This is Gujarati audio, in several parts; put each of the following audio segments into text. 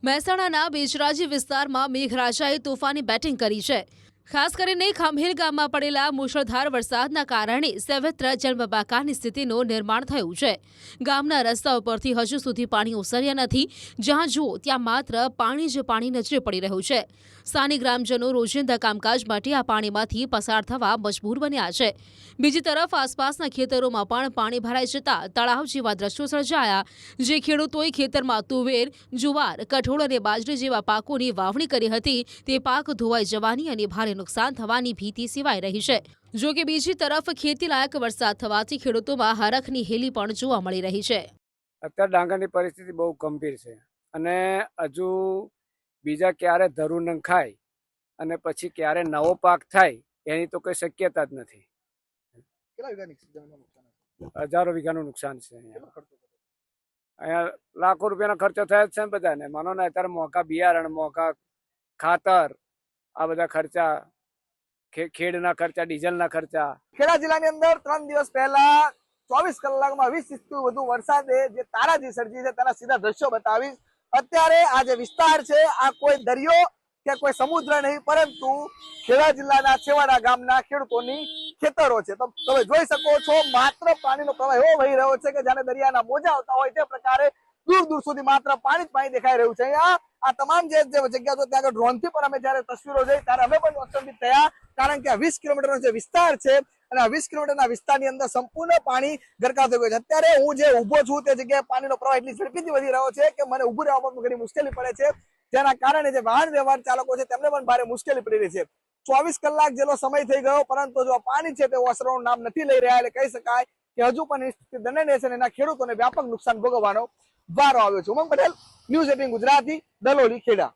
મહેસાણાના બેચરાજી વિસ્તારમાં મેઘરાજાએ તોફાની બેટિંગ કરી છે। ખાસ કરીને ખામહેલ ગામમાં પડેલા મુશળધાર વરસાદના કારણે સર્વત્ર જળબંબાકારની સ્થિતિનું નિર્માણ થયું છે। ગામના રસ્તા ઉપરથી હજુ સુધી પાણી ઓસર્યા નથી। જ્યાં જુઓ ત્યાં માત્ર પાણી જ પાણી નજરે પડી રહ્યું છે। સ્થાનિક ગ્રામજનો રોજિંદા કામકાજ માટે આ પાણીમાંથી પસાર થવા મજબૂર બન્યા છે। બીજી તરફ આસપાસના ખેતરોમાં પણ પાણી ભરાઈ જતા તળાવ જેવા દ્રશ્યો સર્જાયા, જે ખેડૂતોએ ખેતરમાં તુવેર, જુવાર, કઠોળ અને બાજરી જેવા પાકોની વાવણી કરી હતી તે પાક ધોવાઈ જવાની અને ભારે નુકસાન થવાની ભીતિ સેવાઈ રહી છે। જો કે બીજી તરફ ખેતીલાયક વરસાદ થવાથી ખેડૂતોમાં હરખની હેલી પણ જોવા મળી રહી છે। અત્યારે ડાંગરની પરિસ્થિતિ બહુ ગંભીર છે અને હજુ બીજા ક્યારે ધરું નંખાય અને પછી ક્યારે નવો પાક થાય એની તો કોઈ શક્યતા જ નથી। હજારો વીઘાનું નુકસાન છે। અહીંયા લાખો રૂપિયાનો ખર્ચો થયો જ છે ને બધાને। માનો ને અત્યારે મોંઘા બિયારણ, મોંઘા ખાતર, આ બધા ખર્ચા, ખેડના ખર્ચા, ડીઝલના ખર્ચા। ખેડા જિલ્લાની અંદર 3 દિવસ પહેલા 24 કલાકમાં 20 ઇંચથી વધુ વરસાદે જે તારાજી સર્જી છે તેના સીધા દ્રશ્યો બતાવીશ। અત્યારે આ જે વિસ્તાર છે આ કોઈ દરિયો કે કોઈ સમુદ્ર નહીં, પરંતુ ખેડા જિલ્લાના છેવાડા ગામના ખેડૂતોની ખેતરો છે। તો તમે જોઈ શકો છો માત્ર પાણીનો પ્રવાહ એવો વહી રહ્યો છે કે જાણે દરિયાના મોજા આવતા હોય તે પ્રકારે દૂર દૂર સુધી માત્ર પાણી જ પાણી દેખાઈ રહ્યું છે। અહીંયા આ તમામ જે જગ્યા છે ત્યાં આગળ ડ્રોનથી પણ અમે જયારે તસવીરો જોઈ ત્યારે અમે પણ અચંબિત થયા, કારણ કે આ 20 કિલોમીટરનો જે વિસ્તાર છે અને આ 20 કિલોમીટરના વિસ્તારની અંદર સંપૂર્ણ પાણી ગરકાવ થઈ ગયું છે। અત્યારે હું જે ઉભો છું તે જગ્યાએ પાણીનો પ્રવાહ એટલી ઝડપીથી વધી રહ્યો છે કે મને ઉભું રહેવા પણ ઘણી મુશ્કેલી પડે છે, જેના કારણે જે વાહન વ્યવહાર ચાલકો છે તેમને પણ ભારે મુશ્કેલી પડી રહી છે। 24 કલાક જેટલો સમય થઈ ગયો, પરંતુ જો પાણી છે તે ઓસરવાનું નામ નથી લઈ રહ્યા, એટલે કહી શકાય કે હજુ પણ સ્થિતિ દયનીય છે અને એના ખેડૂતોને વ્યાપક નુકસાન ભોગવવાનો વારો આવ્યો છે। ઉમંગ પટેલ, ન્યૂઝ 18 ગુજરાતી, દલોલી, ખેડા।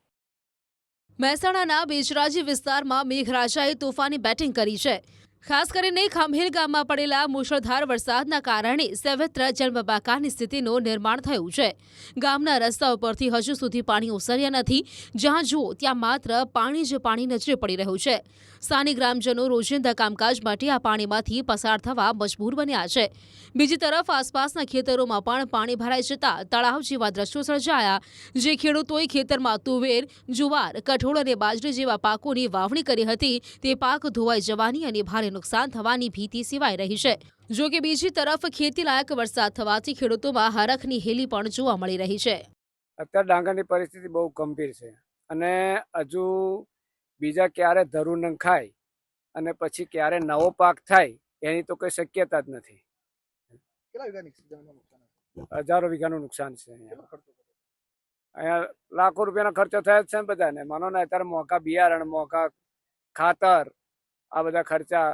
મહેસાણાના બેચરાજી વિસ્તારમાં મેઘરાજાએ તોફાની બેટિંગ કરી છે। ખાસ કરીને ખામહેલ ગામમાં પડેલા મુશળધાર વરસાદના કારણે સર્વત્ર જળબંબાકારની સ્થિતિનું નિર્માણ થયું છે। ગામના રસ્તા ઉપરથી હજુ સુધી પાણી ઓસર્યા નથી। જ્યાં જુઓ ત્યાં માત્ર પાણી જ પાણી નજરે પડી રહ્યું છે। સ્થાનિક ગ્રામજનો રોજિંદા કામકાજ માટે આ પાણીમાંથી પસાર થવા મજબૂર બન્યા છે। બીજી તરફ આસપાસના ખેતરોમાં પણ પાણી ભરાઈ જતા તળાવ જેવા દ્રશ્યો સર્જાયા, જે ખેડૂતોએ ખેતરમાં તુવેર, જુવાર, કઠોળ અને બાજરી જેવા પાકોની વાવણી કરી હતી તે પાક ધોવાઈ જવાની અને ભારે નુકસાન થવાની ભીતિ સેવાઈ રહી છે। જો કે બીજી તરફ ખેતીલાયક વરસાદ થવાથી ખેડૂતોમાં હરખની હેલી પણ જોવા મળી રહી છે। અત્યારે ડાંગરની પરિસ્થિતિ બહુ ગંભીર છે અને હજુ બીજા ક્યારે ધરું નંખાય અને પછી ક્યારે નવો પાક થાય એની તો કોઈ શક્યતા જ નથી। હજારો વીઘાનું નુકસાન છે। અહીંયા લાખો રૂપિયાનો ખર્ચો થયો જ છે ને બધાને। માનો ને અત્યારે મોંઘા બિયારણ, મોંઘા ખાતર, આ બધા ખર્ચા,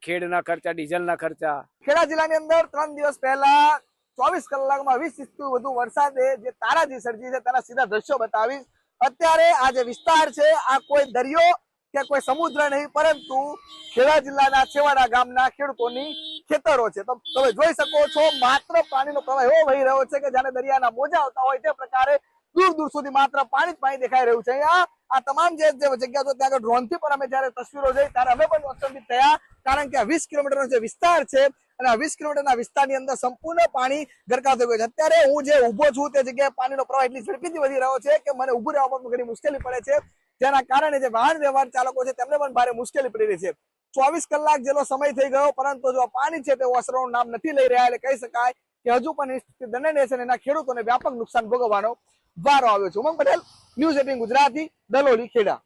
ખેડના ખર્ચા, ડીઝલના ખર્ચા। ખેડા જિલ્લાની અંદર 3 દિવસ પહેલા 24 કલાકમાં 20 ઇંચથી વધુ વરસાદે જે તારાજી સર્જી છે તેના સીધા દ્રશ્યો બતાવીશ। અત્યારે આ જે વિસ્તાર છે આ કોઈ દરિયો કે કોઈ સમુદ્ર નહીં, પરંતુ ખેડા જિલ્લાના છેવાડા ગામના ખેડૂતોની ખેતરો છે। તો તમે જોઈ શકો છો માત્ર પાણીનો પ્રવાહ એવો વહી રહ્યો છે કે જાણે દરિયાના મોજા આવતા હોય તે પ્રકારે દૂર દૂર સુધી માત્ર પાણી જ પાણી દેખાઈ રહ્યું છે। અહીંયા આ તમામ જે જગ્યા છે ત્યાં આગળ ડ્રોનથી પણ અમે જયારે તસવીરો જોઈ ત્યારે અમે પણ અચંબિત થયા, કારણ કે આ 20 કિલોમીટરનો જે વિસ્તાર છે અને આ 20 કિલોમીટરના વિસ્તારની અંદર સંપૂર્ણ પાણી ગરકાવ થઈ ગયું છે। અત્યારે હું જે ઉભો છું તે જગ્યાએ પાણીનો પ્રવાહ એટલી ઝડપીથી વધી રહ્યો છે કે મને ઉભું રહેવા પણ ઘણી મુશ્કેલી પડે છે, જેના કારણે જે વાહન વ્યવહાર ચાલકો છે તેમને પણ ભારે મુશ્કેલી પડી રહી છે। 24 કલાક જેટલો સમય થઈ ગયો, પરંતુ જો પાણી છે તે ઓસરવાનું નામ નથી લઈ રહ્યા, એટલે કહી શકાય કે હજુ પણ સ્થિતિ દયનીય છે અને એના ખેડૂતોને વ્યાપક નુકસાન ભોગવવાનો વારો આવ્યો છે। ઉમંગ પટેલ, ન્યૂઝ 18 ગુજરાતી, દલોલી, ખેડા।